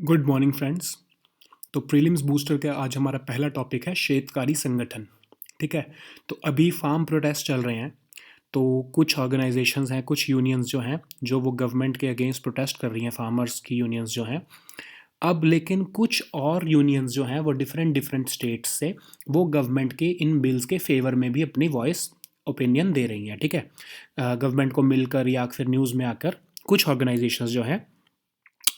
Good morning friends. तो prelims booster का आज हमारा पहला टॉपिक है शेतकारी संगठन। ठीक है। तो अभी फार्म प्रोटेस्ट चल रहे हैं। तो कुछ ऑर्गेनाइजेशंस हैं, कुछ यूनियंस जो हैं, जो वो गवर्नमेंट के अगेंस्ट प्रोटेस्ट कर रही हैं, फार्मर्स की यूनियंस जो हैं। अब लेकिन कुछ और यूनियंस जो हैं वो डिफरेंट डिफरेंट स्टेट्स से वो गवर्नमेंट के इन बिल्स के फेवर में भी अपनी वॉइस ओपिनियन दे रही हैं। ठीक है। गवर्नमेंट को मिलकर या फिर न्यूज़ में आकर कुछ ऑर्गेनाइजेशंस जो हैं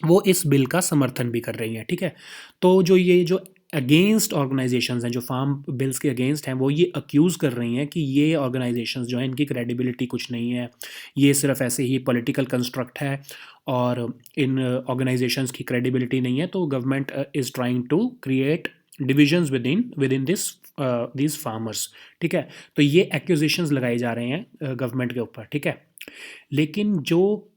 वो इस बिल का समर्थन भी कर रही हैं। ठीक है। तो जो ये जो अगेंस्ट ऑर्गेनाइजेशंस हैं, जो फार्म बिल्स के अगेंस्ट हैं, वो ये अक्यूज़ कर रही हैं कि ये ऑर्गेनाइजेशंस जो हैं इनकी क्रेडिबिलिटी कुछ नहीं है, ये सिर्फ ऐसे ही पॉलिटिकल कंस्ट्रक्ट है और इन ऑर्गेनाइजेशंस की क्रेडिबिलिटी नहीं है। तो government is trying to create divisions within this these farmers. ठीक है। तो ये एक्यूजेशंस लगाए जा रहे हैं गवर्नमेंट के ऊपर। ठीक है। लेकिन जो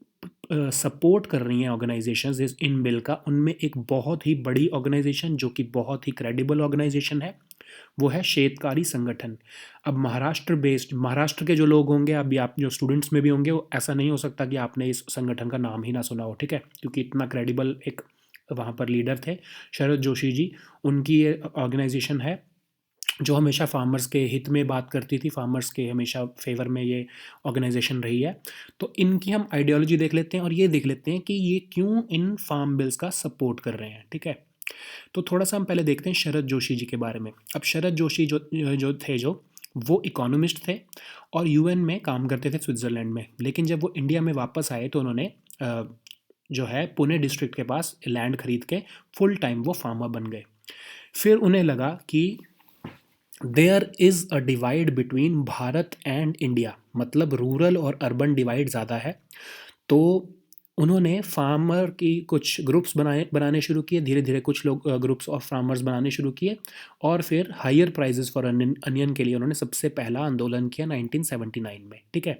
सपोर्ट कर रही हैं ऑर्गेनाइजेशंस इस इन बिल का, उनमें एक बहुत ही बड़ी ऑर्गेनाइजेशन जो कि बहुत ही क्रेडिबल ऑर्गेनाइजेशन है, वो है शेतकारी संगठन। अब महाराष्ट्र बेस्ड, महाराष्ट्र के जो लोग होंगे, अभी आप जो स्टूडेंट्स में भी होंगे, वो ऐसा नहीं हो सकता कि आपने इस संगठन का नाम ही ना सुना हो। ठीक है। क्योंकि इतना क्रेडिबल एक वहाँ पर लीडर थे शरद जोशी जी। उनकी ये ऑर्गेनाइजेशन है जो हमेशा फार्मर्स के हित में बात करती थी, फार्मर्स के हमेशा फेवर में ये ऑर्गेनाइजेशन रही है। तो इनकी हम आइडियोलॉजी देख लेते हैं और ये देख लेते हैं कि ये क्यों इन फार्म बिल्स का सपोर्ट कर रहे हैं। ठीक है। तो थोड़ा सा हम पहले देखते हैं शरद जोशी जी के बारे में। अब शरद जोशी जो वो इकोनॉमिस्ट थे और यूएन में काम करते थे स्विट्ज़रलैंड में। लेकिन जब वो इंडिया में वापस आए तो उन्होंने जो है पुणे डिस्ट्रिक्ट के पास लैंड खरीद के फुल टाइम वो फार्मर बन गए। फिर उन्हें लगा कि there is a divide between Bharat and India, मतलब रूरल और अर्बन डिवाइड ज़्यादा है। तो उन्होंने फार्मर की कुछ ग्रुप्स बनाने शुरू किए, धीरे धीरे कुछ लोग ग्रुप्स ऑफ फार्मर्स बनाने शुरू किए। और फिर हायर प्राइजेस फॉर अनियन के लिए उन्होंने सबसे पहला आंदोलन किया 1979 में। ठीक है।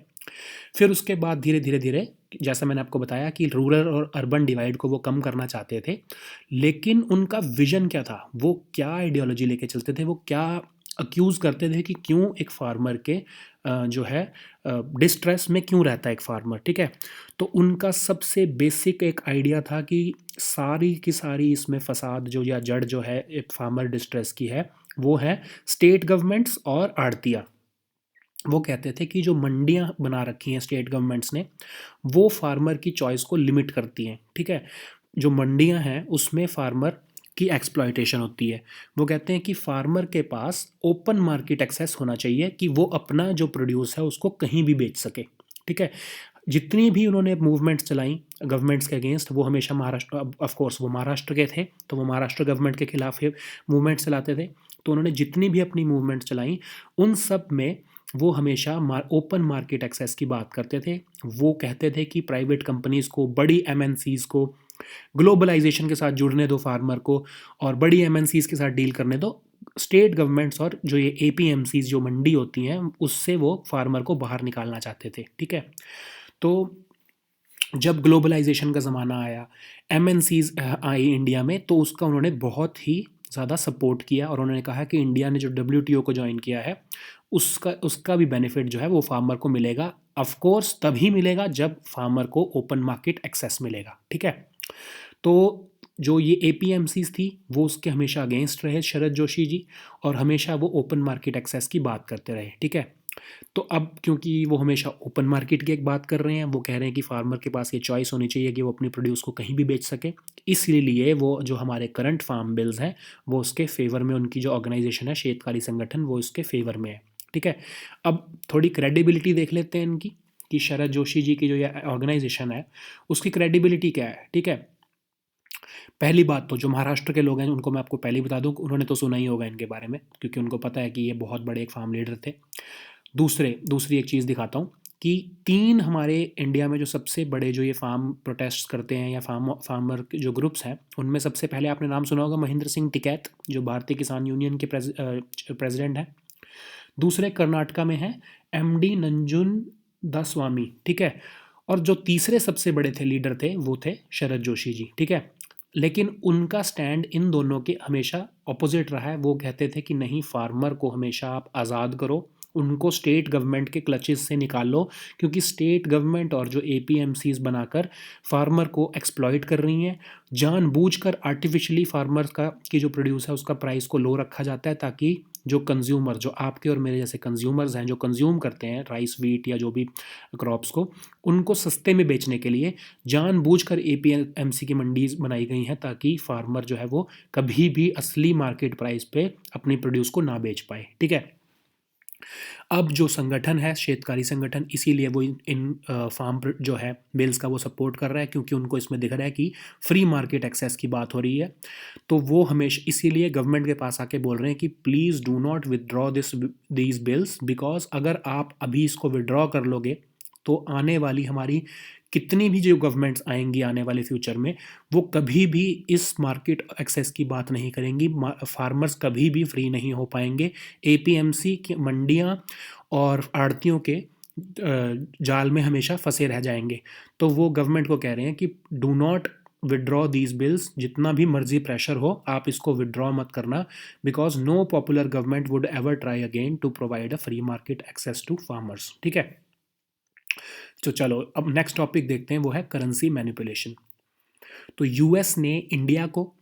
फिर उसके बाद धीरे धीरे धीरे, जैसा मैंने आपको बताया कि रूरल और अर्बन डिवाइड को वो कम करना चाहते थे। लेकिन उनका विजन क्या था, वो क्या आइडियोलॉजी लेके चलते थे, वो क्या अक्यूज़ करते थे कि क्यों एक फार्मर के जो है डिस्ट्रेस में क्यों रहता है एक फार्मर। ठीक है। तो उनका सबसे बेसिक एक आइडिया था कि सारी की सारी इसमें फसाद जो या जड़ जो है एक फार्मर डिस्ट्रेस की है, वो है स्टेट गवर्नमेंट्स और आड़तिया। वो कहते थे कि जो मंडियां बना रखी हैं स्टेट गवर्नमेंट्स ने, वो फार्मर की चॉइस को लिमिट करती हैं। ठीक है। जो मंडियां हैं उसमें फार्मर की एक्सप्लॉयटेशन होती है। वो कहते हैं कि फार्मर के पास ओपन मार्केट एक्सेस होना चाहिए कि वो अपना जो प्रोड्यूस है उसको कहीं भी बेच सके। ठीक है। जितनी भी उन्होंने मूवमेंट्स चलाई गवर्नमेंट्स के अगेंस्ट, वो हमेशा महाराष्ट्र, ऑफ कोर्स वो महाराष्ट्र के थे तो वो महाराष्ट्र गवर्नमेंट के खिलाफ मूवमेंट्स चलाते थे। तो उन्होंने जितनी भी अपनी मूवमेंट्स चलाई, उन सब में वो हमेशा ओपन मार्केट एक्सेस की बात करते थे। वो कहते थे कि प्राइवेट कंपनीज़ को, बड़ी एमएनसीज़ को ग्लोबलाइजेशन के साथ जुड़ने दो फार्मर को, और बड़ी एमएनसीज़ के साथ डील करने दो। स्टेट गवर्नमेंट्स और जो ये एपीएमसीज़ जो मंडी होती हैं, उससे वो फार्मर को बाहर निकालना चाहते थे। ठीक है। तो जब ग्लोबलाइजेशन का ज़माना आया, एमएनसीज़ आई इंडिया में, तो उसका उन्होंने बहुत ही ज़्यादा सपोर्ट किया और उन्होंने कहा कि इंडिया ने जो डब्ल्यूटीओ को ज्वाइन किया है, उसका उसका भी बेनिफिट जो है वो फार्मर को मिलेगा। ऑफ कोर्स तभी मिलेगा जब फार्मर को ओपन मार्केट एक्सेस मिलेगा। ठीक है। तो जो ये एपीएमसीज थी वो उसके हमेशा अगेंस्ट रहे शरद जोशी जी, और हमेशा वो ओपन मार्केट एक्सेस की बात करते रहे। ठीक है। तो अब क्योंकि वो हमेशा ओपन मार्केट की एक बात कर रहे हैं, वो कह रहे हैं कि फार्मर के पास ये चॉइस होनी चाहिए कि वो अपनी प्रोड्यूस को कहीं भी बेच सके, इसलिए वो जो हमारे करंट फार्म बिल्स हैं वो उसके फेवर में, उनकी जो ऑर्गेनाइजेशन है शेतकारी संगठन, वो इसके फेवर में है। ठीक है। अब थोड़ी क्रेडिबिलिटी देख लेते हैं इनकी कि शरद जोशी जी की जो ये ऑर्गेनाइजेशन है उसकी क्रेडिबिलिटी क्या है। ठीक है। पहली बात तो जो महाराष्ट्र के लोग हैं उनको मैं आपको पहले ही बता दूं, उन्होंने तो सुना ही होगा इनके बारे में, क्योंकि उनको पता है कि ये बहुत बड़े एक फार्म लीडर थे। दूसरी एक चीज़ दिखाता हूँ कि 3 हमारे इंडिया में जो सबसे बड़े जो ये फार्म प्रोटेस्ट करते हैं या फार्मर जो ग्रुप्स हैं, उनमें सबसे पहले आपने नाम सुना होगा महेंद्र सिंह टिकैत, जो भारतीय किसान यूनियन के प्रेसिडेंट हैं। दूसरे कर्नाटका में हैं एमडी नंजुंडस्वामी। ठीक है। और जो तीसरे सबसे बड़े थे लीडर थे वो थे शरद जोशी जी। ठीक है। लेकिन उनका स्टैंड इन दोनों के हमेशा ऑपोजिट रहा है। वो कहते थे कि नहीं, फार्मर को हमेशा आप आज़ाद करो, उनको स्टेट गवर्नमेंट के क्लचेस से निकाल लो, क्योंकि स्टेट गवर्नमेंट और जो एपीएमसीज बनाकर फार्मर को एक्सप्लॉइट कर रही हैं। जानबूझकर आर्टिफिशियली फार्मर का की जो प्रोड्यूस है उसका प्राइस को लो रखा जाता है, ताकि जो कंज्यूमर, जो आपके और मेरे जैसे कंज्यूमर्स हैं, जो कंज्यूम करते हैं राइस, वीट या जो भी क्रॉप्स को, उनको सस्ते में बेचने के लिए जानबूझकर एपीएमसी की मंडीज बनाई गई हैं, ताकि फार्मर जो है वो कभी भी असली मार्केट प्राइस पे अपने प्रोड्यूस को ना बेच पाए। ठीक है। अब जो संगठन है शेतकारी संगठन, इसीलिए वो इन फार्म जो है बिल्स का वो सपोर्ट कर रहा है, क्योंकि उनको इसमें दिख रहा है कि फ्री मार्केट एक्सेस की बात हो रही है। तो वो हमेशा इसीलिए गवर्नमेंट के पास आके बोल रहे हैं कि please do not withdraw these bills, because अगर आप अभी इसको विदड्रॉ कर लोगे तो आने वाली हमारी कितनी भी जो गवर्नमेंट्स आएंगी आने वाले फ्यूचर में, वो कभी भी इस मार्केट एक्सेस की बात नहीं करेंगी। फार्मर्स कभी भी फ्री नहीं हो पाएंगे। एपीएमसी की मंडियां और आड़तियों के जाल में हमेशा फंसे रह जाएंगे। तो वो गवर्नमेंट को कह रहे हैं कि do not withdraw these bills, जितना भी मर्जी प्रेशर हो आप इसको विदड्रॉ मत करना, because no popular government would ever try again to provide a free market access to farmers. ठीक है। तो चलो अब नेक्स्ट टॉपिक देखते हैं, वो है करेंसी मैनिपुलेशन। तो यूएस ने इंडिया को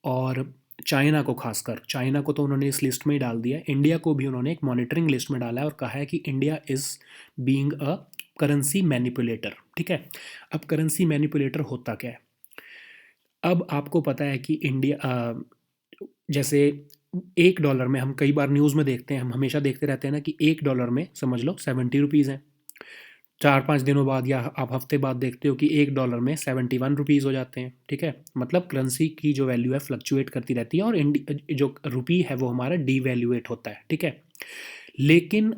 और चाइना को, खासकर चाइना को तो उन्होंने इस लिस्ट में ही डाल दिया, इंडिया को भी उन्होंने एक मॉनिटरिंग लिस्ट में डाला है और कहा है कि India is being a currency manipulator. ठीक है। अब करेंसी मैनिपुलेटर होता क्या है? अब आपको पता है कि इंडिया जैसे $1 में, हम कई बार न्यूज़ में देखते हैं, हम हमेशा देखते रहते हैं ना कि $1 में समझ लो 70 रुपीज़ हैं। 4-5 दिनों बाद या आप हफ्ते बाद देखते हो कि $1 में 71 रुपीज़ हो जाते हैं। ठीक है। मतलब करेंसी की जो वैल्यू है फ्लक्चुएट करती रहती है और जो रुपी है वो हमारा डीवैल्यूएट होता है। ठीक है। लेकिन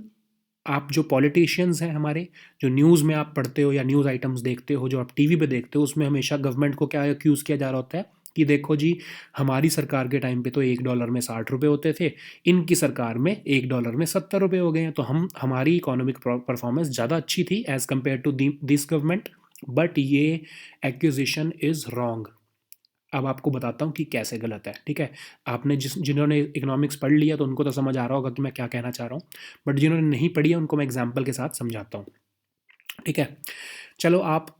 आप जो पॉलिटिशियंस हैं हमारे, जो न्यूज़ में आप पढ़ते हो या न्यूज़ आइटम्स देखते हो, जो आप टीवी पे देखते हो, उसमें हमेशा गवर्नमेंट को क्या एक्यूज़ किया जा रहा होता है कि देखो जी, हमारी सरकार के टाइम पे तो $1 में 60 रुपये होते थे, इनकी सरकार में $1 में 70 रुपये हो गए हैं, तो हमारी इकोनॉमिक परफॉर्मेंस ज़्यादा अच्छी थी as compare to this government. But ये एक्यूजिशन इज़ रॉन्ग। अब आपको बताता हूँ कि कैसे गलत है। ठीक है। आपने जिन्होंने इकोनॉमिक्स पढ़ लिया तो उनको तो समझ आ रहा होगा कि मैं क्या कहना चाह रहा हूँ, बट जिन्होंने नहीं पढ़ी है उनको मैं एग्जाम्पल के साथ समझाता हूँ। ठीक है। चलो आप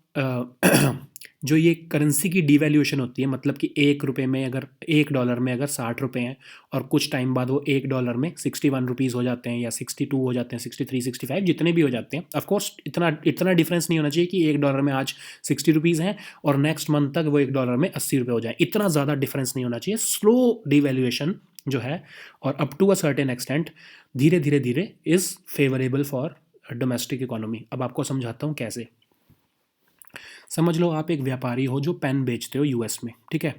जो ये करेंसी की डिवैल्यूएशन होती है, मतलब कि $1 में अगर $1 में अगर 60 रुपये हैं और कुछ टाइम बाद वो $1 में 61 रुपीज़ हो जाते हैं या 62 हो जाते हैं, 63, 65 जितने भी हो जाते हैं। ऑफ कोर्स इतना डिफरेंस नहीं होना चाहिए कि $1 में आज 60 रुपीज़ हैं और नेक्स्ट मंथ तक वो $1 में 80 रुपये हो जाए, इतना ज़्यादा डिफरेंस नहीं होना चाहिए। स्लो डिवैल्यूएशन जो है और up to a certain extent धीरे धीरे धीरे is favourable for domestic economy. अब आपको समझाता हूँ कैसे। समझ लो आप एक व्यापारी हो जो पेन बेचते हो यूएस में। ठीक है।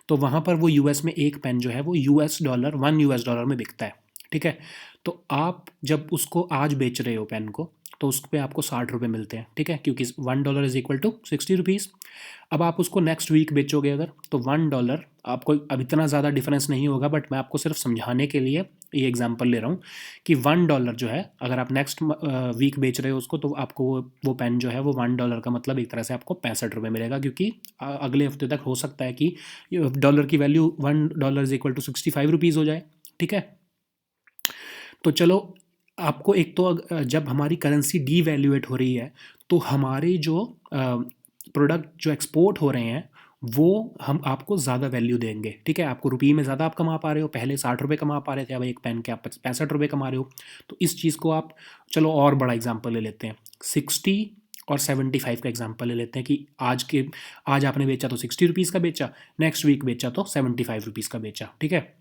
तो वहाँ पर वो यूएस में एक पेन जो है वो $1 में बिकता है। ठीक है। तो आप जब उसको आज बेच रहे हो पेन को, तो उस पर आपको 60 रुपये मिलते हैं। ठीक है। क्योंकि $1 इज इक्वल टू 60 रुपीज़। अब आप उसको नेक्स्ट वीक बेचोगे अगर, तो $1 आपको, अब इतना ज़्यादा डिफरेंस नहीं होगा, बट मैं आपको सिर्फ समझाने के लिए ये एग्जांपल ले रहा हूँ कि $1 जो है अगर आप नेक्स्ट वीक बेच रहे हो उसको, तो आपको वो पेन जो है वो $1 का मतलब एक तरह से आपको 65 रुपये मिलेगा, क्योंकि अगले हफ्ते तक हो सकता है कि डॉलर की value $1 is equal to 65 rupees हो जाए। ठीक है। तो चलो आपको एक तो जब हमारी करेंसी डीवैल्यूएट हो रही है तो हमारे जो प्रोडक्ट जो एक्सपोर्ट हो रहे हैं वो हम आपको ज़्यादा वैल्यू देंगे। ठीक है। आपको रुपये में ज़्यादा आप कमा पा रहे हो, पहले 60 रुपये कमा पा रहे थे, अब एक पेन के आप 65 रुपये कमा रहे हो। तो इस चीज़ को आप, चलो और बड़ा एग्जांपल ले लेते हैं, 60 और 75 का एग्जांपल ले लेते हैं कि आज आपने बेचा तो 60 रुपीज़ का बेचा, नेक्स्ट वीक बेचा तो 75 रुपीज़ का बेचा। ठीक है।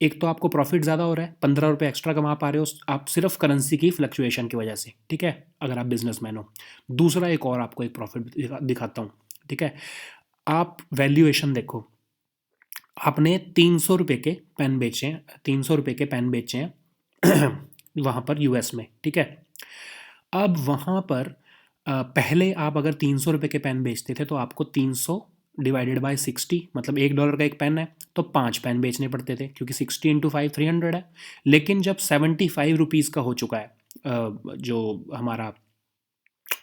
एक तो आपको प्रॉफिट ज़्यादा हो रहा है, 15 रुपये एक्स्ट्रा कमा पा रहे हो आप सिर्फ करेंसी की फ्लक्चुएशन की वजह से। ठीक है। अगर आप बिजनेसमैन हो। दूसरा एक और आपको एक प्रॉफिट दिखाता हूँ। ठीक है। आप वैल्यूएशन देखो, आपने 300 रुपये के पेन बेचे हैं, 300 रुपये के पेन बेचे हैं वहाँ पर यूएस में। ठीक है। अब वहाँ पर पहले आप अगर 300 रुपये के पेन बेचते थे तो आपको 300 डिवाइडेड बाय 60, मतलब $1 का एक पेन है तो 5 पेन बेचने पड़ते थे, क्योंकि 60 इंटू 5 300 है। लेकिन जब 75 रुपीज़ का हो चुका है जो हमारा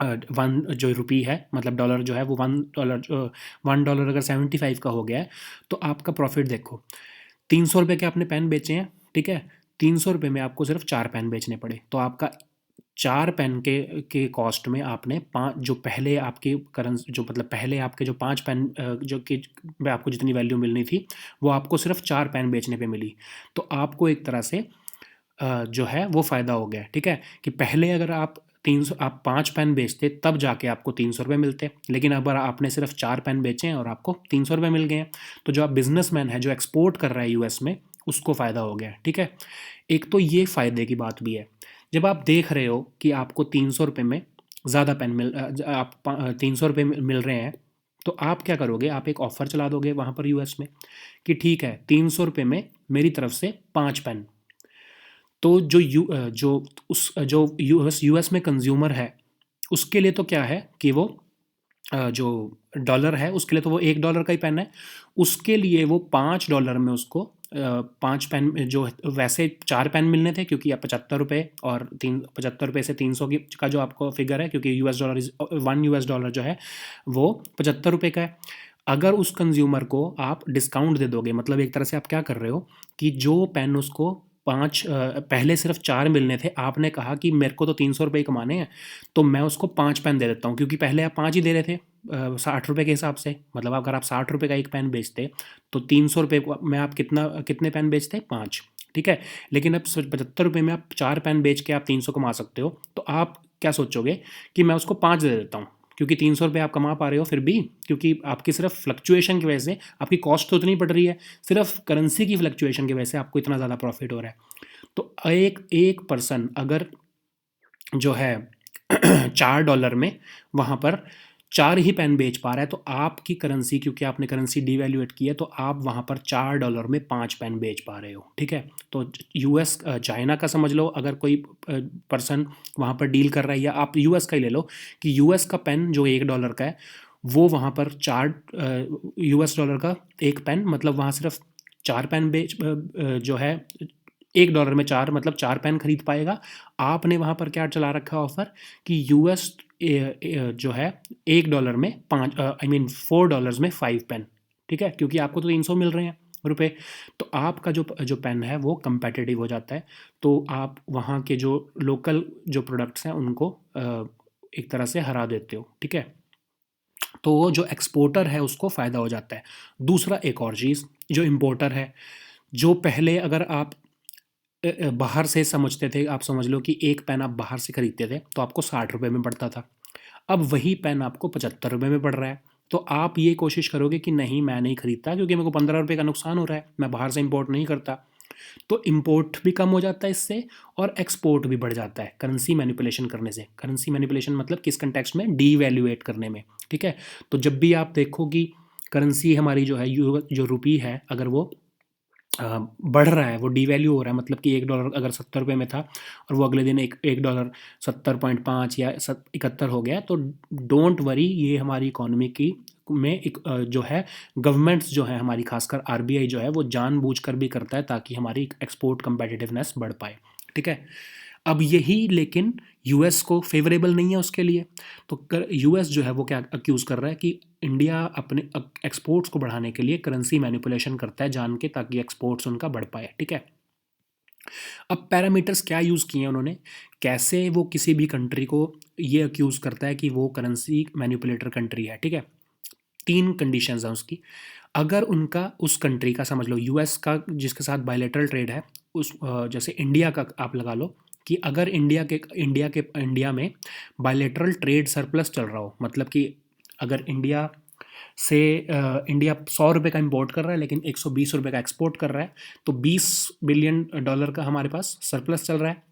वन जो रुपी है, मतलब डॉलर जो है वो $1 अगर 75 का हो गया है, तो आपका प्रॉफिट देखो, 300 रुपये के आपने पेन बेचे हैं। ठीक है। ₹300 में आपको सिर्फ 4 पेन बेचने पड़े, तो आपका 4 पेन के कॉस्ट में आपने 5 जो पहले आपके करंस जो मतलब पहले आपके जो 5 पेन जो कि में आपको जितनी वैल्यू मिलनी थी, वो आपको सिर्फ 4 पेन बेचने पे मिली। तो आपको एक तरह से जो है वो फ़ायदा हो गया, ठीक है? कि पहले अगर आप 5 पेन बेचते तब जाके आपको ₹300 मिलते, लेकिन अब आपने सिर्फ 4 पेन बेचे हैं और आपको ₹300 मिल गए हैं। तो जो आप बिजनेसमैन है जो एक्सपोर्ट कर रहा है यूएस में, उसको फ़ायदा हो गया, ठीक है? एक तो ये फ़ायदे की बात भी है। जब आप देख रहे हो कि आपको ₹300 में ज़्यादा पेन आप ₹300 मिल रहे हैं, तो आप क्या करोगे? आप एक ऑफ़र चला दोगे वहाँ पर यूएस में कि ठीक है, ₹300 में मेरी तरफ से 5 पेन। तो जो यूएस में कंज्यूमर है, उसके लिए तो क्या है कि वो जो डॉलर है उसके लिए तो वो $1 का ही पेन है। उसके लिए वो $5 में उसको 5 पेन जो वैसे 4 पेन मिलने थे, क्योंकि अब ₹75 और ₹75 से 300 का जो आपको फिगर है, क्योंकि $1 जो है वो ₹75 का है। अगर उस कंज्यूमर को आप डिस्काउंट दे दोगे, मतलब एक तरह से आप क्या कर रहे हो कि जो पेन उसको पहले सिर्फ 4 मिलने थे, आपने कहा कि मेरे को तो ₹300 ही कमाने हैं, तो मैं उसको 5 पेन दे देता हूँ, क्योंकि पहले आप 5 ही दे रहे थे ₹60 के हिसाब से। मतलब अगर आप ₹60 का एक पेन बेचते, तो ₹300 में आप कितने पेन बेचते? 5, ठीक है? लेकिन अब ₹75 में आप 4 पेन बेच के आप 300 कमा सकते हो, तो आप क्या सोचोगे कि मैं उसको 5 दे देता हूँ, क्योंकि ₹300 आप कमा पा रहे हो फिर भी, क्योंकि आपकी सिर्फ फ्लक्चुएशन की वजह से आपकी कॉस्ट तो उतनी पड़ रही है, सिर्फ करेंसी की फ्लक्चुएशन की वजह से आपको इतना ज़्यादा प्रॉफिट हो रहा है। तो एक एक पर्सन अगर जो है $4 में वहाँ पर 4 ही पेन बेच पा रहा है, तो आपकी करेंसी, क्योंकि आपने करेंसी डिवैल्यूएट की है, तो आप वहाँ पर $4 में 5 पेन बेच पा रहे हो, ठीक है? तो यूएस चाइना का समझ लो, अगर कोई पर्सन वहाँ पर डील कर रहा है, या आप यूएस का ही ले लो कि यूएस का पेन जो $1 का है, वो वहाँ पर $4 का एक पेन, मतलब वहाँ सिर्फ 4 पेन जो है $1 में 4, मतलब 4 पेन खरीद पाएगा। आपने वहाँ पर क्या चला रखा है ऑफ़र कि यूएस जो है $1 में 5 आई मीन $4 में 5 पेन, ठीक है? क्योंकि आपको तो 300 मिल रहे हैं रुपए, तो आपका जो पेन है वो कम्पेटिटिव हो जाता है। तो आप वहाँ के जो लोकल जो प्रोडक्ट्स हैं उनको एक तरह से हरा देते हो, ठीक है? तो जो एक्सपोर्टर है उसको फ़ायदा हो जाता है। दूसरा एक और चीज़, जो इम्पोर्टर है, जो पहले अगर आप बाहर से समझते थे, आप समझ लो कि एक पेन आप बाहर से खरीदते थे तो आपको ₹60 में पड़ता था। अब वही पेन आपको ₹75 में पड़ रहा है। तो आप ये कोशिश करोगे कि नहीं, मैं नहीं खरीदता, क्योंकि मेरे को ₹15 का नुकसान हो रहा है, मैं बाहर से इम्पोर्ट नहीं करता। तो इम्पोर्ट भी कम हो जाता है इससे, और एक्सपोर्ट भी बढ़ जाता है करेंसी मैनिपुलेशन करने से। करेंसी मैनिपुलेशन मतलब किस कंटेक्स्ट में? डीवैल्यूएट करने में, ठीक है? तो जब भी आप देखो कि करेंसी हमारी जो है जो रुपी है, अगर वो बढ़ रहा है, वो डीवैल्यू हो रहा है, मतलब कि $1 अगर ₹70 में था और वो अगले दिन एक डॉलर 70.5 या 71 हो गया, तो डोंट वरी, ये हमारी इकोनॉमी की में एक जो है गवर्नमेंट्स जो है हमारी, खासकर आरबीआई जो है, वो जानबूझकर भी करता है ताकि हमारी एक्सपोर्ट कम्पेटिटिवनेस बढ़ पाए, ठीक है? अब यही लेकिन यूएस को फेवरेबल नहीं है उसके लिए। तो यूएस जो है वो क्या अक्यूज़ कर रहा है कि इंडिया अपने एक्सपोर्ट्स को बढ़ाने के लिए करेंसी मैनिपुलेशन करता है जान के, ताकि एक्सपोर्ट्स उनका बढ़ पाए, ठीक है? अब पैरामीटर्स क्या यूज़ किए हैं उन्होंने, कैसे वो किसी भी कंट्री को ये अक्यूज़ करता है कि वो करेंसी मैनिपुलेटर कंट्री है, ठीक है? 3 कंडीशंस हैं उसकी। अगर उनका उस कंट्री का, समझ लो यूएस का जिसके साथ बायलैटरल ट्रेड है, उस जैसे इंडिया का आप लगा लो कि अगर इंडिया में बायलैटरल ट्रेड सरप्लस चल रहा हो, मतलब कि अगर इंडिया $100 का इंपोर्ट कर रहा है लेकिन $120 का एक्सपोर्ट कर रहा है, तो $20 बिलियन का हमारे पास सरप्लस चल रहा है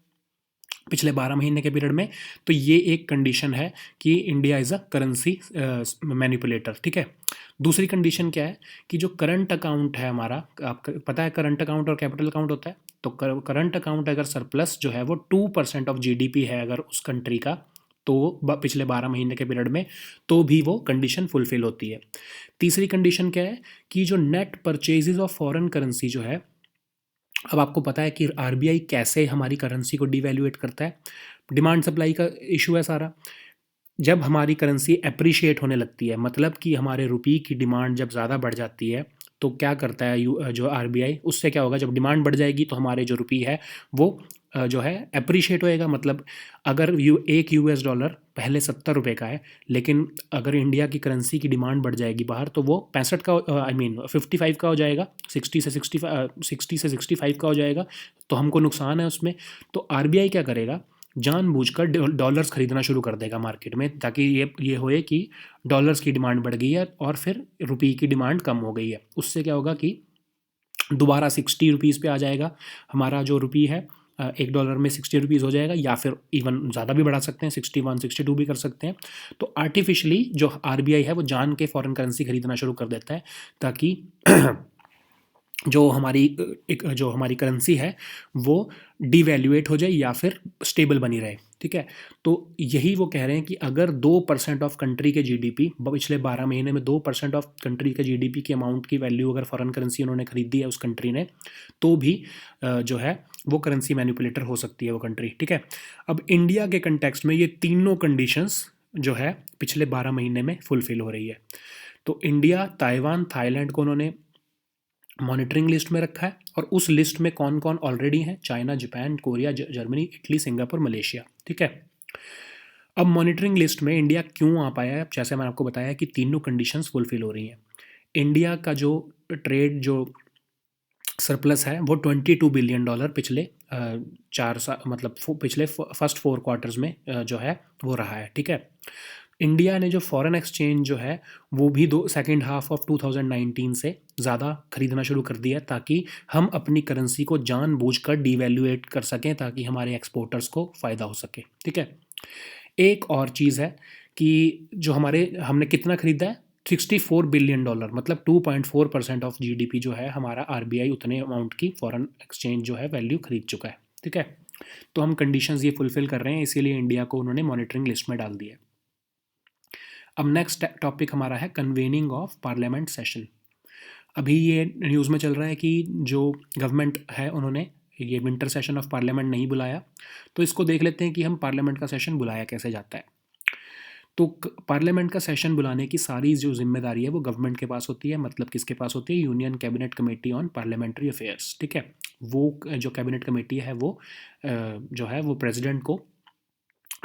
पिछले 12 महीने के पीरियड में। तो ये एक कंडीशन है कि India is a currency manipulator, ठीक है? दूसरी कंडीशन क्या है कि जो करंट अकाउंट है हमारा, आपको पता है करंट अकाउंट और कैपिटल अकाउंट होता है, तो करंट अकाउंट अगर सरप्लस जो है वो 2% ऑफ जीडीपी है अगर उस कंट्री का, तो पिछले 12 महीने के पीरियड में, तो भी वो कंडीशन फुलफिल होती है। तीसरी कंडीशन क्या है कि जो net purchases of foreign currency जो है, अब आपको पता है कि आरबीआई कैसे हमारी करेंसी को डिवैल्यूएट करता है। डिमांड सप्लाई का इशू है सारा। जब हमारी करेंसी एप्रिशिएट होने लगती है, मतलब कि हमारे रुपये की डिमांड जब ज़्यादा बढ़ जाती है, तो क्या करता है जो आरबीआई, उससे क्या होगा, जब डिमांड बढ़ जाएगी तो हमारे जो रुपये है वो जो है अप्रिशिएट होएगा। मतलब अगर एक यूएस डॉलर पहले 70 रुपये का है, लेकिन अगर इंडिया की करेंसी की डिमांड बढ़ जाएगी बाहर तो वो 65 का, आई मीन 55 का हो जाएगा, 60 से 65 का हो जाएगा, तो हमको नुकसान है उसमें। तो आरबीआई क्या करेगा, जानबूझकर डॉलर्स खरीदना शुरू कर देगा मार्केट में, ताकि ये होए कि डॉलर्स की डिमांड बढ़ गई है और फिर रुपये की डिमांड कम हो गई है। उससे क्या होगा कि दोबारा 60 रुपीज़ पे आ जाएगा हमारा जो रुपये है, $1 में 60 रुपीज़ हो जाएगा, या फिर इवन ज़्यादा भी बढ़ा सकते हैं, 61 62 भी कर सकते हैं। तो आर्टिफिशियली जो आरबीआई है वो जान के फॉरेन करेंसी खरीदना शुरू कर देता है, ताकि जो हमारी करेंसी है वो डिवैल्यूएट हो जाए या फिर स्टेबल बनी रहे। ठीक है, तो यही वो कह रहे हैं कि अगर 2% ऑफ कंट्री के जीडीपी, पिछले 12 महीने में 2% ऑफ कंट्री के जीडीपी की अमाउंट की वैल्यू अगर फॉरेन करेंसी उन्होंने खरीदी है उस कंट्री ने, तो भी जो है वो करेंसी मैनिपुलेटर हो सकती है वो कंट्री। ठीक है, अब इंडिया के कंटेक्स्ट में ये तीनों कंडीशंस जो है पिछले 12 महीने में फुलफिल हो रही है। तो इंडिया, ताइवान, थाईलैंड को उन्होंने मॉनिटरिंग लिस्ट में रखा है, और उस लिस्ट में कौन कौन ऑलरेडी हैं, China, Japan, Korea, Germany, Italy, Singapore, Malaysia. ठीक है, अब मॉनिटरिंग लिस्ट में इंडिया क्यों आ पाया है, जैसे मैंने आपको बताया कि तीनों कंडीशंस फुलफिल हो रही हैं। इंडिया का जो ट्रेड जो सरप्लस है वो $22 बिलियन पिछले 4 साल, मतलब पिछले फर्स्ट 4 क्वार्टर्स में जो है वो रहा है। ठीक है, इंडिया ने जो फॉरेन एक्सचेंज जो है वो भी सेकेंड हाफ ऑफ 2019 से ज़्यादा खरीदना शुरू कर दिया, ताकि हम अपनी करेंसी को जानबूझकर डिवैल्यूएट कर सकें, ताकि हमारे एक्सपोर्टर्स को फ़ायदा हो सके। ठीक है, एक और चीज़ है कि जो हमने कितना खरीदा है, $64 बिलियन, मतलब 2.4% ऑफ जीडीपी जो है हमारा, आरबीआई उतने अमाउंट की फॉरेन एक्सचेंज जो है वैल्यू खरीद चुका है। ठीक है, तो हम कंडीशंस ये फुलफिल कर रहे हैं, इसीलिए इंडिया को उन्होंने मॉनिटरिंग लिस्ट में डाल दिया है। अब नेक्स्ट टॉपिक हमारा है कन्वेनिंग ऑफ पार्लियामेंट सेशन। अभी ये न्यूज़ में चल रहा है कि जो गवर्नमेंट है उन्होंने ये विंटर सेशन ऑफ पार्लियामेंट नहीं बुलाया, तो इसको देख लेते हैं कि हम पार्लियामेंट का सेशन बुलाया कैसे जाता है। तो पार्लियामेंट का सेशन बुलाने की सारी जो जिम्मेदारी है वो गवर्नमेंट के पास होती है। मतलब किसके पास होती है, union cabinet committee on parliamentary affairs. ठीक है, वो जो कैबिनेट कमेटी है वो जो है वो प्रेसिडेंट को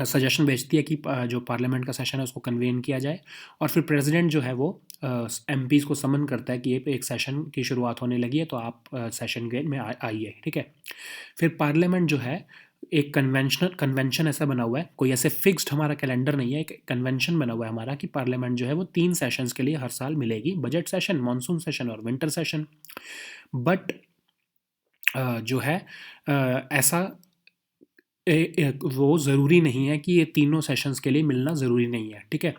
सजेशन भेजती है कि जो पार्लियामेंट का सेशन है उसको कन्वेन किया जाए, और फिर प्रेसिडेंट जो है वो एमपीज़ को समन करता है कि ये एक सेशन की शुरुआत होने लगी है, तो आप सेशन में आइए। ठीक है, फिर पार्लियामेंट जो है एक कन्वेंशन ऐसा बना हुआ है, कोई ऐसे फिक्स्ड हमारा कैलेंडर नहीं है, एक कन्वेंशन बना हुआ है हमारा कि पार्लियामेंट जो है वो 3 सेशंस के लिए हर साल मिलेगी, बजट सेशन, मानसून सेशन और विंटर सेशन। बट जो है ऐसा वो ज़रूरी नहीं है कि ये तीनों सेशंस के लिए मिलना ज़रूरी नहीं है। ठीक है,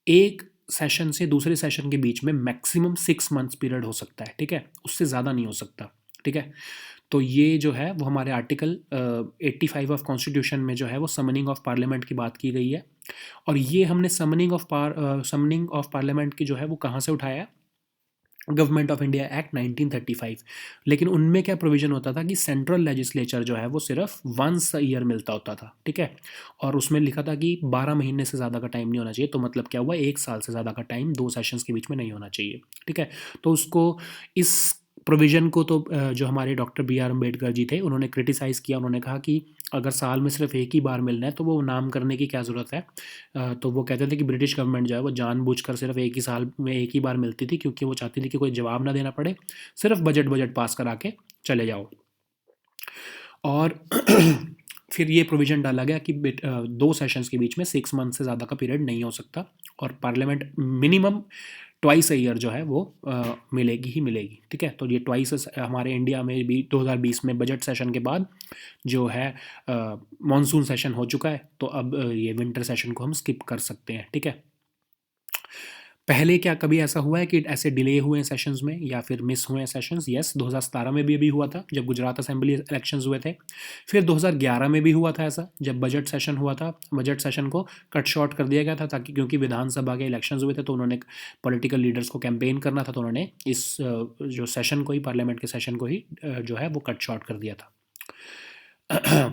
एक सेशन से दूसरे सेशन के बीच में मैक्सिमम 6 मंथ्स पीरियड हो सकता है। ठीक है, उससे ज़्यादा नहीं हो सकता। ठीक है, तो ये जो है वो हमारे आर्टिकल 85 ऑफ कॉन्स्टिट्यूशन में जो है वो समनिंग ऑफ पार्लियामेंट की बात की गई है, और ये हमने समनिंग ऑफ पार्लियामेंट की जो है वो कहाँ से उठाया है, गवर्नमेंट ऑफ इंडिया एक्ट 1935। लेकिन उनमें क्या प्रोविज़न होता था कि सेंट्रल लेजिस्लेचर जो है वो सिर्फ वंस अ ईयर मिलता होता था। ठीक है, और उसमें लिखा था कि 12 महीने से ज़्यादा का टाइम नहीं होना चाहिए, तो मतलब क्या हुआ, 1 साल से ज़्यादा का टाइम 2 सेशंस के बीच में नहीं होना चाहिए। ठीक है, तो उसको, इस प्रोविज़न को तो जो हमारे doctor B are Ambedkar ji थे उन्होंने क्रिटिसाइज़ किया। उन्होंने कहा कि अगर साल में सिर्फ एक ही बार मिलना है तो वो नाम करने की क्या ज़रूरत है। तो वो कहते थे कि ब्रिटिश गवर्नमेंट जो है वो जानबूझकर सिर्फ एक ही साल में एक ही बार मिलती थी, क्योंकि वो चाहती थी कि कोई जवाब ना देना पड़े, सिर्फ बजट पास करा के चले जाओ। और फिर ये प्रोविज़न डाला गया कि 2 सेशंस के बीच में 6 मंथ से ज़्यादा का पीरियड नहीं हो सकता, और parliament minimum twice a year जो है वो मिलेगी ही मिलेगी। ठीक है, तो ये ट्वाइस हमारे इंडिया में भी 2020 में बजट सेशन के बाद जो है मॉनसून सेशन हो चुका है, तो अब ये विंटर सेशन को हम स्किप कर सकते हैं। ठीक है, पहले क्या कभी ऐसा हुआ है कि ऐसे डिले हुए हैं सेशंस में या फिर मिस हुए हैं सेशंस? यस, 2017 में भी अभी हुआ था जब गुजरात असेंबली इलेक्शंस हुए थे। फिर 2011 में भी हुआ था ऐसा, जब बजट सेशन हुआ था। बजट सेशन को कट शॉर्ट कर दिया गया था, ताकि क्योंकि विधानसभा के इलेक्शंस हुए थे तो उन्होंने पॉलिटिकल लीडर्स को कैंपेन करना था, तो उन्होंने इस जो सेशन को ही, पार्लियामेंट के सेशन को ही जो है वो कट शॉर्ट कर दिया था।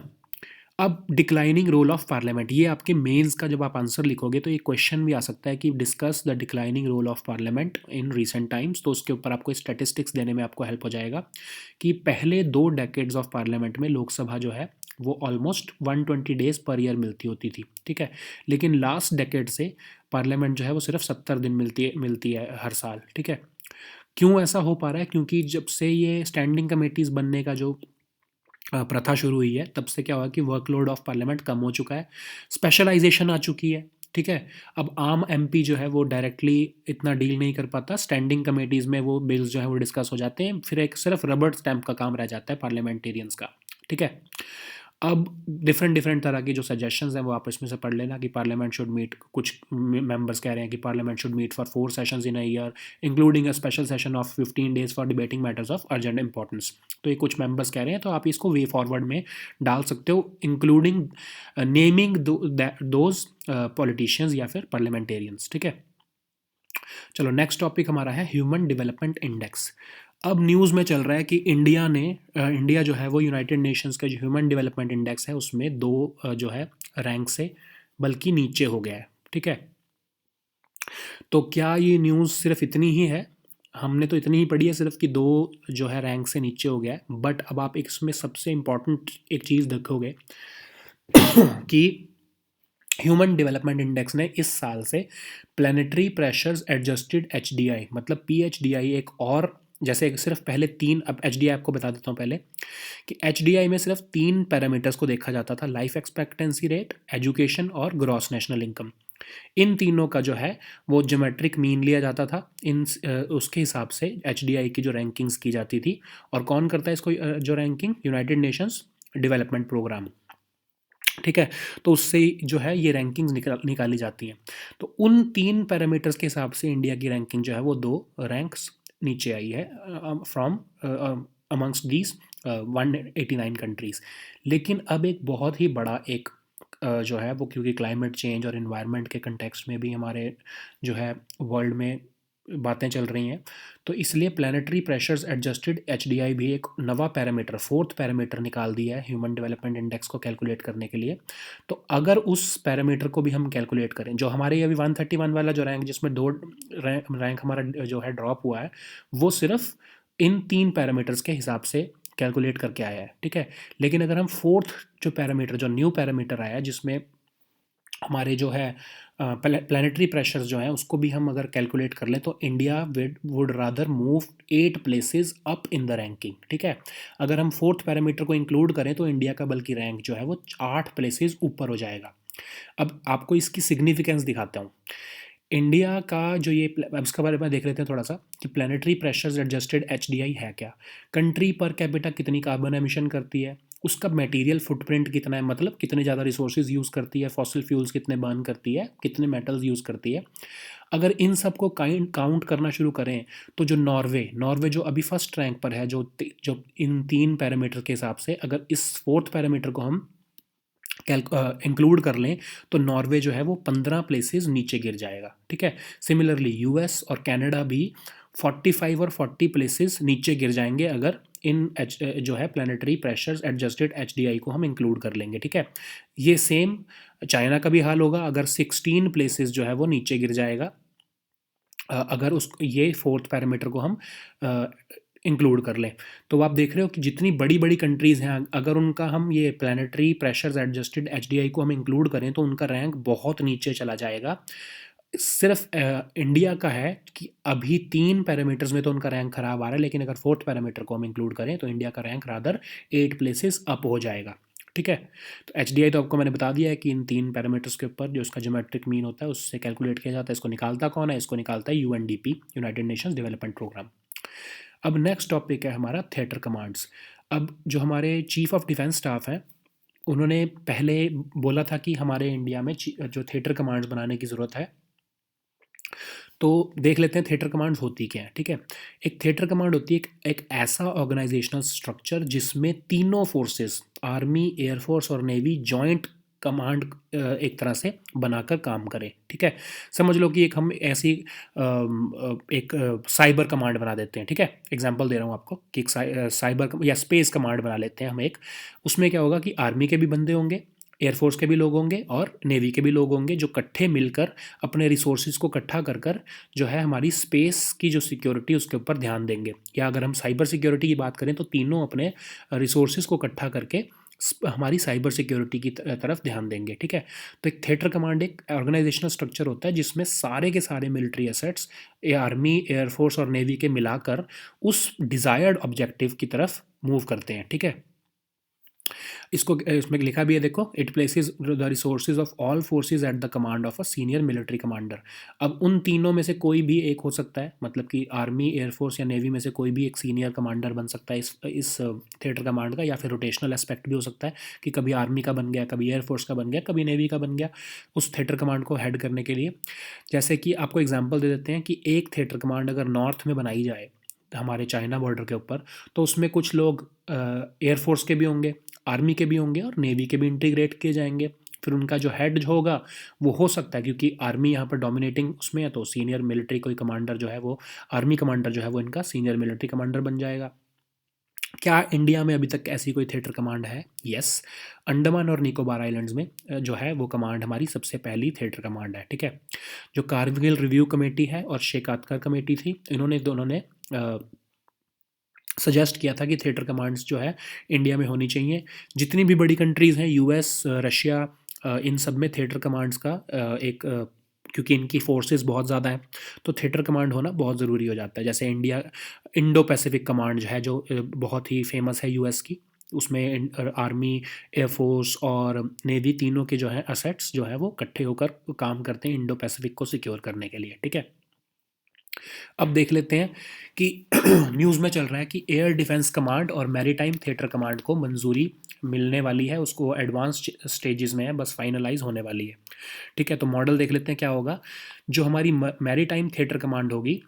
अब डिक्लाइनिंग रोल ऑफ पार्लियामेंट, ये आपके मेंस का जब आप आंसर लिखोगे तो एक क्वेश्चन भी आ सकता है कि discuss the declining role of parliament in recent times, तो उसके ऊपर आपको स्टैटिस्टिक्स देने में आपको हेल्प हो जाएगा कि पहले 2 डेकेड्स ऑफ पार्लियामेंट में लोकसभा जो है वो ऑलमोस्ट 120 डेज पर ईयर मिलती होती थी, ठीक है। लेकिन लास्ट डेकेड से पार्लियामेंट जो है वो सिर्फ 70 दिन मिलती है हर साल, ठीक है। क्यों ऐसा हो पा रहा है? क्योंकि जब से ये स्टैंडिंग कमेटीज़ बनने का जो प्रथा शुरू हुई है, तब से क्या हुआ कि वर्कलोड ऑफ पार्लियामेंट कम हो चुका है, स्पेशलाइजेशन आ चुकी है, ठीक है। अब आम एमपी जो है वो डायरेक्टली इतना डील नहीं कर पाता, स्टैंडिंग कमेटीज़ में वो बिल्स जो है वो डिस्कस हो जाते हैं, फिर एक सिर्फ रबड़ स्टैम्प का काम रह जाता है पार्लियामेंटेरियंस का, ठीक है। अब डिफरेंट डिफरेंट तरह की जो सजेशंस हैं वो आप इसमें से पढ़ लेना कि पार्लियामेंट शुड मीट, कुछ मेंबर्स कह रहे हैं कि parliament should meet for 4 sessions in a year, including a special session of 15 days for debating matters of urgent importance. तो ये कुछ मेंबर्स कह रहे हैं, तो आप इसको वे फॉरवर्ड में डाल सकते हो, इंक्लूडिंग नेमिंग दोज पॉलिटिशियंस या फिर पार्लियामेंटेरियंस, ठीक है। चलो नेक्स्ट टॉपिक हमारा है ह्यूमन डेवलपमेंट इंडेक्स। अब न्यूज़ में चल रहा है कि इंडिया जो है वो यूनाइटेड नेशंस का जो ह्यूमन डेवलपमेंट इंडेक्स है उसमें 2 जो है रैंक से बल्कि नीचे हो गया है, ठीक है। तो क्या ये न्यूज़ सिर्फ इतनी ही है? हमने तो इतनी ही पढ़ी है सिर्फ कि 2 जो है रैंक से नीचे हो गया है, बट अब आप इसमें सबसे इम्पॉर्टेंट एक चीज़ देखोगे कि ह्यूमन डेवलपमेंट इंडेक्स ने इस साल से प्लानिटरी प्रेशर्स एडजस्टेड एचडीआई, मतलब पीएचडीआई एक और, जैसे सिर्फ पहले 3, अब एचडीआई आपको बता देता हूँ पहले कि एचडीआई में सिर्फ 3 पैरामीटर्स को देखा जाता था, लाइफ एक्सपेक्टेंसी रेट, एजुकेशन और ग्रॉस नेशनल इनकम। इन तीनों का जो है वो ज्योमेट्रिक मीन लिया जाता था, उसके हिसाब से एचडीआई की जो रैंकिंग्स की जाती थी। और कौन करता है इसको जो ranking? United Nations Development Programme, ठीक है। तो उससे जो है ये रैंकिंग्स निकाली जाती हैं। तो उन 3 पैरामीटर्स के हिसाब से इंडिया की रैंकिंग जो है वो 2 रैंक्स नीचे आई है फ्रॉम अमंग्स दीज 189 कंट्रीज़। लेकिन अब एक बहुत ही बड़ा एक जो है वो, क्योंकि क्लाइमेट चेंज और इन्वायरमेंट के कंटेक्स्ट में भी हमारे जो है वर्ल्ड में बातें चल रही हैं, तो इसलिए प्लानिटरी प्रेशर्स एडजस्टेड एचडीआई भी एक नवा पैरामीटर, 4th पैरामीटर निकाल दिया है ह्यूमन डेवलपमेंट इंडेक्स को कैलकुलेट करने के लिए। तो अगर उस पैरामीटर को भी हम कैलकुलेट करें, जो हमारे अभी 131 वाला जो रैंक, जिसमें 2 रैंक हमारा जो है ड्रॉप हुआ है, वो सिर्फ इन 3 पैरामीटर्स के हिसाब से कैलकुलेट करके आया है, ठीक है। लेकिन अगर हम 4th जो पैरामीटर, जो न्यू पैरामीटर आया है, जिसमें हमारे जो है प्लानिटरी प्रेशर्स जो हैं उसको भी हम अगर कैलकुलेट कर लें, तो India would rather move 8 places up in the ranking, ठीक है। अगर हम 4th पैरामीटर को इंक्लूड करें तो इंडिया का बल्कि रैंक जो है वो 8 प्लेसेस ऊपर हो जाएगा। अब आपको इसकी सिग्निफिकेंस दिखाता हूँ। इंडिया का जो ये अब इसके बारे में देख लेते हैं थोड़ा सा कि प्लानिटरी प्रेशर्स एडजस्टेड एचडीआई है क्या। कंट्री पर कैपिटा कितनी कार्बन एमिशन करती है, उसका मटेरियल फुटप्रिंट कितना है, मतलब कितने ज़्यादा रिसोर्सेज यूज़ करती है, फॉसिल फ्यूल्स कितने बर्न करती है, कितने मेटल्स यूज़ करती है। अगर इन सब को काउंट करना शुरू करें तो जो नॉर्वे जो अभी फर्स्ट रैंक पर है, जो इन 3 पैरामीटर के हिसाब से, अगर इस 4th पैरामीटर को हम इंक्लूड कर लें तो नॉर्वे जो है वो 15 प्लेसेस नीचे गिर जाएगा, ठीक है। सिमिलरली यूएस और कनाडा भी 45 और 40 प्लेसेस नीचे गिर जाएंगे अगर इन जो है प्लानिटरी प्रेशर्स एडजस्टेड एचडीआई को हम इंक्लूड कर लेंगे, ठीक है। ये सेम चाइना का भी हाल होगा, अगर 16 प्लेसेस जो है वो नीचे गिर जाएगा अगर उस ये 4th पैरामीटर को हम इंक्लूड कर लें। तो आप देख रहे हो कि जितनी बड़ी बड़ी कंट्रीज़ हैं, अगर उनका हम ये प्लानिटरी प्रेशर्स एडजस्टेड एचडीआई को हम इंक्लूड करें तो उनका रैंक बहुत नीचे चला जाएगा। सिर्फ इंडिया का है कि अभी 3 पैरामीटर्स में तो उनका रैंक ख़राब आ रहा है, लेकिन अगर 4th पैरामीटर को हम इंक्लूड करें तो इंडिया का रैंक रादर 8 प्लेसेस अप हो जाएगा, ठीक है। तो एचडीआई तो आपको मैंने बता दिया है कि इन 3 पैरामीटर्स के ऊपर जो उसका ज्योमेट्रिक मीन होता है उससे कैलकुलेट किया जाता है। इसको निकालता कौन है? इसको निकालता है UNDP, United Nations Development Programme. अब नेक्स्ट टॉपिक है हमारा थिएटर कमांड्स। अब जो हमारे चीफ ऑफ डिफेंस स्टाफ हैं उन्होंने पहले बोला था कि हमारे इंडिया में जो थिएटर कमांड्स बनाने की ज़रूरत है। तो देख लेते हैं थिएटर कमांड्स होती क्या है, ठीक है। एक थिएटर कमांड होती है एक ऐसा ऑर्गेनाइजेशनल स्ट्रक्चर जिसमें तीनों फोर्सेस, आर्मी, एयरफोर्स और नेवी, जॉइंट कमांड एक तरह से बनाकर काम करे, ठीक है। समझ लो कि एक हम ऐसी एक साइबर कमांड बना देते हैं, ठीक है। एग्जांपल दे रहा हूँ आपको कि एक साइबर या स्पेस कमांड बना लेते हैं हम एक। उसमें क्या होगा कि आर्मी के भी बंदे होंगे, एयरफोर्स के भी लोग होंगे और नेवी के भी लोग होंगे, जो इकट्ठे मिलकर अपने रिसोर्सेज को इकट्ठा कर कर जो है हमारी स्पेस की जो सिक्योरिटी उसके ऊपर ध्यान देंगे। या अगर हम साइबर सिक्योरिटी की बात करें तो तीनों अपने रिसोर्सेज को इकट्ठा करके हमारी साइबर सिक्योरिटी की तरफ ध्यान देंगे, ठीक है। तो एक थिएटर कमांड एक ऑर्गेनाइजेशनल स्ट्रक्चर होता है जिसमें सारे के सारे मिलिट्री एसेट्स आर्मी, एयरफोर्स और नेवी के मिलाकर उस डिज़ायर्ड ऑब्जेक्टिव की तरफ मूव करते हैं, ठीक है। इसको इसमें लिखा भी है, देखो, it places the resources of all forces at the command of a senior military commander. अब उन तीनों में से कोई भी एक हो सकता है, मतलब कि आर्मी, एयरफोर्स या नेवी में से कोई भी एक सीनियर कमांडर बन सकता है इस थिएटर कमांड का, या फिर रोटेशनल एस्पेक्ट भी हो सकता है कि कभी आर्मी का बन गया, कभी एयरफोर्स का बन गया, कभी नेवी का बन गया उस थिएटर कमांड को हेड करने के लिए। जैसे कि आपको एग्जाम्पल दे देते हैं कि एक थिएटर कमांड अगर नॉर्थ में बनाई जाए हमारे चाइना बॉर्डर के ऊपर, तो उसमें कुछ लोग एयरफोर्स के भी होंगे, आर्मी के भी होंगे और नेवी के भी इंटीग्रेट किए जाएंगे। फिर उनका जो हेड जो होगा वो हो सकता है, क्योंकि आर्मी यहाँ पर डोमिनेटिंग उसमें है, तो सीनियर मिलिट्री कोई कमांडर जो है वो आर्मी कमांडर जो है वो इनका सीनियर मिलिट्री कमांडर बन जाएगा। क्या इंडिया में अभी तक ऐसी कोई थिएटर कमांड है? यस, अंडमान और निकोबार आइलैंड्स में जो है वो कमांड हमारी सबसे पहली थिएटर कमांड है, ठीक है। जो कारगिल रिव्यू कमेटी है और शेखावत कमेटी थी, इन्होंने दोनों ने सजेस्ट किया था कि थिएटर कमांड्स जो है इंडिया में होनी चाहिए। जितनी भी बड़ी कंट्रीज़ हैं, यूएस, रशिया, इन सब में थिएटर कमांड्स का क्योंकि इनकी फोर्सेस बहुत ज़्यादा हैं तो थिएटर कमांड होना बहुत ज़रूरी हो जाता है। जैसे इंडो पैसिफिक कमांड जो है, जो बहुत ही फेमस है यूएस की, उसमें आर्मी, एयरफोर्स और नेवी तीनों के जो है असेट्स जो है वो इकट्ठे होकर काम करते हैं इंडो पैसिफिक को सिक्योर करने के लिए, ठीक है। अब देख लेते हैं कि न्यूज़ में चल रहा है कि एयर डिफेंस कमांड और मैरीटाइम थिएटर कमांड को मंजूरी मिलने वाली है, उसको एडवांस स्टेजेस में है, बस फाइनलाइज होने वाली है, ठीक है। तो मॉडल देख लेते हैं क्या होगा। जो हमारी मैरीटाइम थिएटर कमांड होगी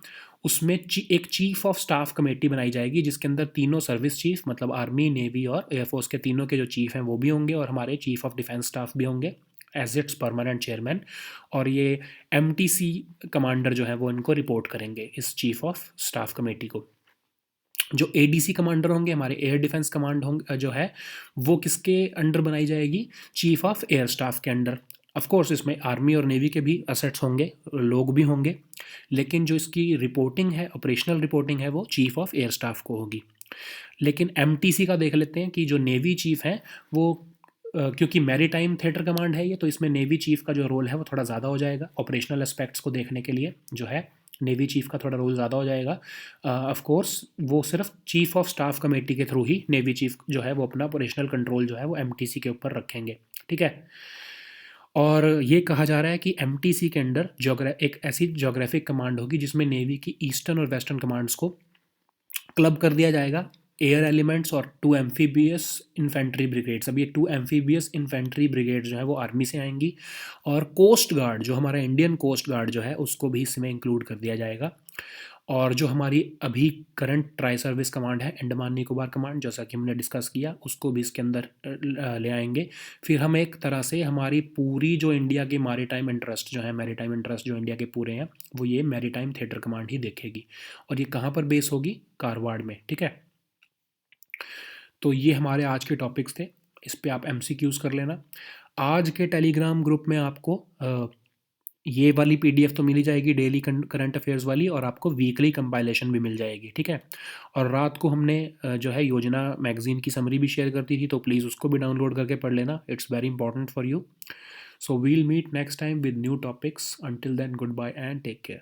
उसमें एक चीफ ऑफ स्टाफ कमेटी बनाई जाएगी, जिसके अंदर तीनों सर्विस चीफ, मतलब आर्मी, नेवी और एयरफोर्स के तीनों के जो चीफ हैं वो भी होंगे, और हमारे चीफ ऑफ डिफेंस स्टाफ भी होंगे एज इट्स परमानेंट चेयरमैन। और ये एमटीसी कमांडर जो है वो इनको रिपोर्ट करेंगे, इस चीफ ऑफ स्टाफ कमेटी को। जो एडीसी कमांडर होंगे, हमारे एयर डिफेंस कमांड होंगे जो है वो किसके अंडर बनाई जाएगी? चीफ ऑफ एयर स्टाफ के अंडर। ऑफ कोर्स इसमें आर्मी और नेवी के भी असेट्स होंगे, लोग भी होंगे, लेकिन जो इसकी रिपोर्टिंग है, ऑपरेशनल रिपोर्टिंग है, वो चीफ ऑफ एयर स्टाफ को होगी। लेकिन एमटीसी का देख लेते हैं कि जो नेवी चीफ है वो क्योंकि मैरीटाइम थिएटर कमांड है ये, तो इसमें नेवी चीफ का जो रोल है वो थोड़ा ज़्यादा हो जाएगा ऑपरेशनल एस्पेक्ट्स को देखने के लिए, जो है नेवी चीफ का थोड़ा रोल ज़्यादा हो जाएगा। ऑफ कोर्स वो सिर्फ चीफ ऑफ स्टाफ कमेटी के थ्रू ही नेवी चीफ जो है वो अपना ऑपरेशनल कंट्रोल जो है वो एमटीसी के ऊपर रखेंगे, ठीक है। और ये कहा जा रहा है कि एमटीसी के अंडर एक ऐसी जोग्राफिक कमांड होगी जिसमें नेवी की ईस्टर्न और वेस्टर्न कमांड्स को क्लब कर दिया जाएगा, एयर एलिमेंट्स और 2 एम्फीबियस इन्फेंट्री ब्रिगेड्स। अब ये 2 एम्फीबियस इन्फेंट्री ब्रिगेड जो है वो आर्मी से आएंगी, और कोस्ट गार्ड जो हमारा इंडियन कोस्ट गार्ड जो है उसको भी इसमें इंक्लूड कर दिया जाएगा। और जो हमारी अभी करंट ट्राई सर्विस कमांड है, अंडमान निकोबार कमांड, जैसा कि हमने डिस्कस किया, उसको भी इसके अंदर ले आएंगे। फिर हम एक तरह से हमारी पूरी जो इंडिया की मैरीटाइम इंटरेस्ट जो है, मैरीटाइम इंटरेस्ट जो इंडिया के पूरे हैं, वो ये मैरीटाइम थिएटर कमांड ही देखेगी। और ये कहाँ पर बेस होगी? कारवाड़ में, ठीक है। तो ये हमारे आज के टॉपिक्स थे, इस पे आप एमसीक्यूज़ कर लेना। आज के टेलीग्राम ग्रुप में आपको ये वाली पीडीएफ तो मिल ही जाएगी, डेली करंट अफेयर्स वाली, और आपको वीकली कंपाइलेशन भी मिल जाएगी, ठीक है। और रात को हमने जो है योजना मैगज़ीन की समरी भी शेयर करती थी, तो प्लीज़ उसको भी डाउनलोड करके पढ़ लेना, it's very important for you. So we'll meet next time with new topics, until then good bye and take care.